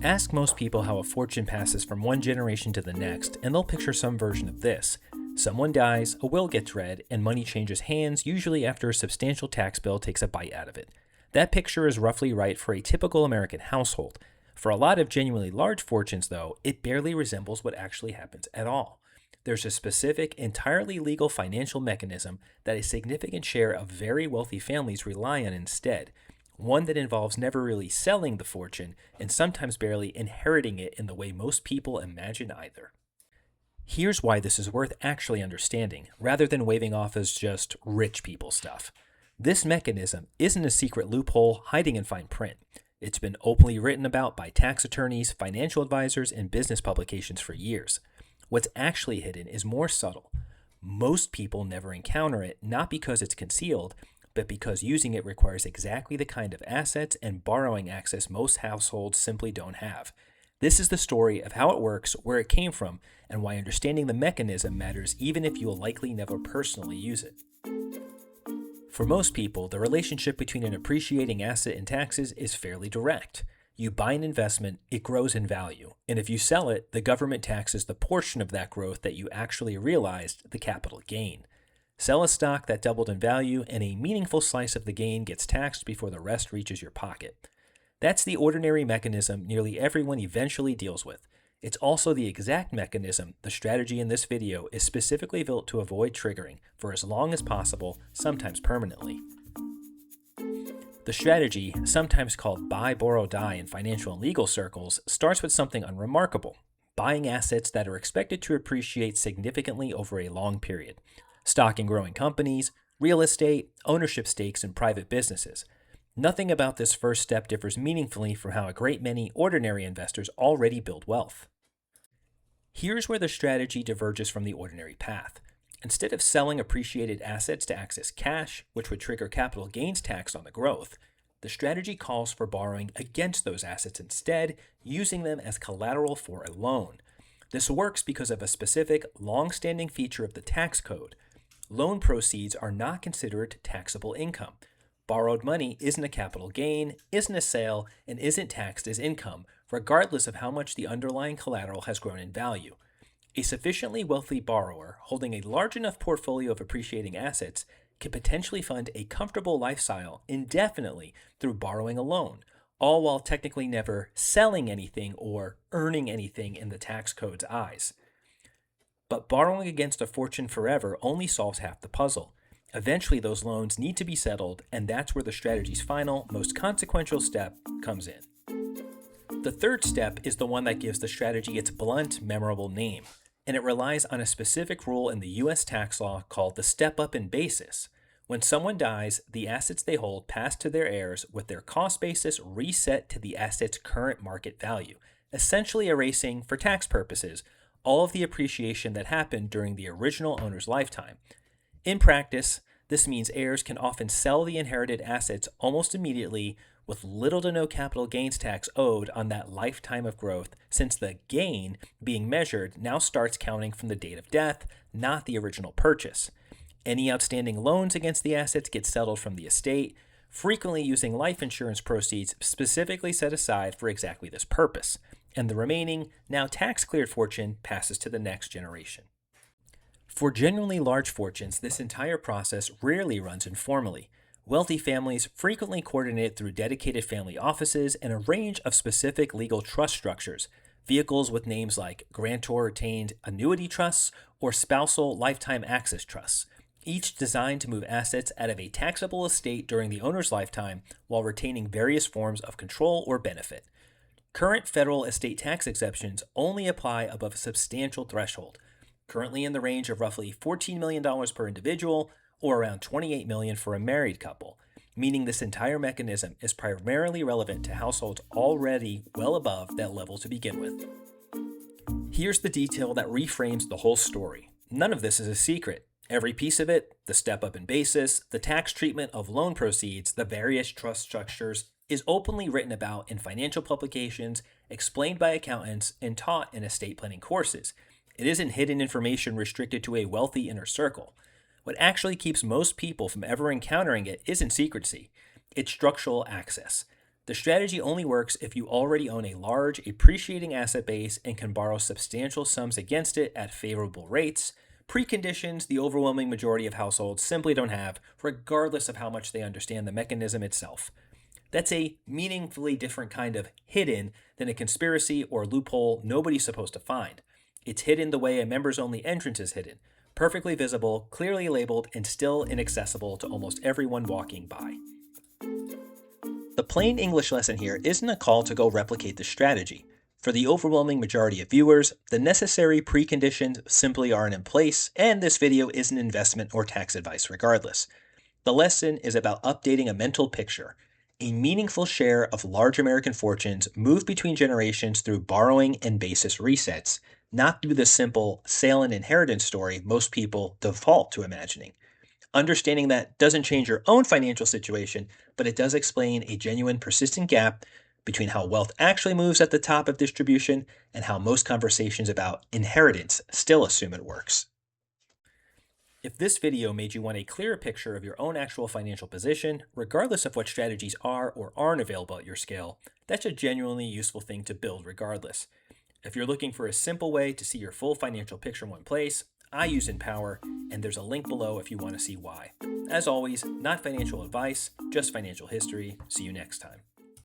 Ask most people how a fortune passes from one generation to the next, and they'll picture some version of this. Someone dies, a will gets read, and money changes hands, usually after a substantial tax bill takes a bite out of it. That picture is roughly right for a typical American household. For a lot of genuinely large fortunes, though, it barely resembles what actually happens at all. There's a specific, entirely legal financial mechanism that a significant share of very wealthy families rely on instead, one that involves never really selling the fortune and sometimes barely inheriting it in the way most people imagine either. Here's why this is worth actually understanding, rather than waving off as just rich people stuff. This mechanism isn't a secret loophole hiding in fine print. It's been openly written about by tax attorneys, financial advisors, and business publications for years. What's actually hidden is more subtle. Most people never encounter it, not because it's concealed, but because using it requires exactly the kind of assets and borrowing access most households simply don't have. This is the story of how it works, where it came from, and why understanding the mechanism matters even if you will likely never personally use it. For most people, the relationship between an appreciating asset and taxes is fairly direct. You buy an investment, it grows in value, and if you sell it, the government taxes the portion of that growth that you actually realized, the capital gain. Sell a stock that doubled in value, and a meaningful slice of the gain gets taxed before the rest reaches your pocket. That's the ordinary mechanism nearly everyone eventually deals with. It's also the exact mechanism the strategy in this video is specifically built to avoid triggering for as long as possible, sometimes permanently. The strategy, sometimes called buy, borrow, die in financial and legal circles, starts with something unremarkable: buying assets that are expected to appreciate significantly over a long period. Stock in growing companies, real estate, ownership stakes in private businesses. Nothing about this first step differs meaningfully from how a great many ordinary investors already build wealth. Here's where the strategy diverges from the ordinary path. Instead of selling appreciated assets to access cash, which would trigger capital gains tax on the growth, the strategy calls for borrowing against those assets instead, using them as collateral for a loan. This works because of a specific, long-standing feature of the tax code. Loan proceeds are not considered taxable income. Borrowed money isn't a capital gain, isn't a sale, and isn't taxed as income, regardless of how much the underlying collateral has grown in value. A sufficiently wealthy borrower holding a large enough portfolio of appreciating assets can potentially fund a comfortable lifestyle indefinitely through borrowing a loan, all while technically never selling anything or earning anything in the tax code's eyes. But borrowing against a fortune forever only solves half the puzzle. Eventually, those loans need to be settled, and that's where the strategy's final, most consequential step comes in. The third step is the one that gives the strategy its blunt, memorable name, and it relies on a specific rule in the U.S. tax law called the step-up in basis. When someone dies, the assets they hold pass to their heirs with their cost basis reset to the asset's current market value, essentially erasing, for tax purposes, all of the appreciation that happened during the original owner's lifetime. In practice, this means heirs can often sell the inherited assets almost immediately with little to no capital gains tax owed on that lifetime of growth, since the gain being measured now starts counting from the date of death, not the original purchase. Any outstanding loans against the assets get settled from the estate, frequently using life insurance proceeds specifically set aside for exactly this purpose, and the remaining, now tax-cleared fortune passes to the next generation. For genuinely large fortunes, this entire process rarely runs informally. Wealthy families frequently coordinate through dedicated family offices and a range of specific legal trust structures, vehicles with names like grantor-retained annuity trusts or spousal lifetime access trusts, each designed to move assets out of a taxable estate during the owner's lifetime while retaining various forms of control or benefit. Current federal estate tax exemptions only apply above a substantial threshold, currently in the range of roughly $14 million per individual or around $28 million for a married couple, meaning this entire mechanism is primarily relevant to households already well above that level to begin with. Here's the detail that reframes the whole story. None of this is a secret. Every piece of it, the step-up in basis, the tax treatment of loan proceeds, the various trust structures, is openly written about in financial publications, explained by accountants, and taught in estate planning courses. It isn't hidden information restricted to a wealthy inner circle. What actually keeps most people from ever encountering it isn't secrecy. It's structural access. The strategy only works if you already own a large, appreciating asset base and can borrow substantial sums against it at favorable rates, preconditions the overwhelming majority of households simply don't have, regardless of how much they understand the mechanism itself. That's a meaningfully different kind of hidden than a conspiracy or loophole nobody's supposed to find. It's hidden the way a members only entrance is hidden, perfectly visible, clearly labeled, and still inaccessible to almost everyone walking by. The plain English lesson here isn't a call to go replicate the strategy. For the overwhelming majority of viewers, the necessary preconditions simply aren't in place, and this video isn't investment or tax advice regardless. The lesson is about updating a mental picture. A meaningful share of large American fortunes move between generations through borrowing and basis resets, not through the simple sale and inheritance story most people default to imagining. Understanding that doesn't change your own financial situation, but it does explain a genuine persistent gap between how wealth actually moves at the top of distribution and how most conversations about inheritance still assume it works. If this video made you want a clearer picture of your own actual financial position, regardless of what strategies are or aren't available at your scale, that's a genuinely useful thing to build regardless. If you're looking for a simple way to see your full financial picture in one place, I use Empower, and there's a link below if you want to see why. As always, not financial advice, just financial history. See you next time.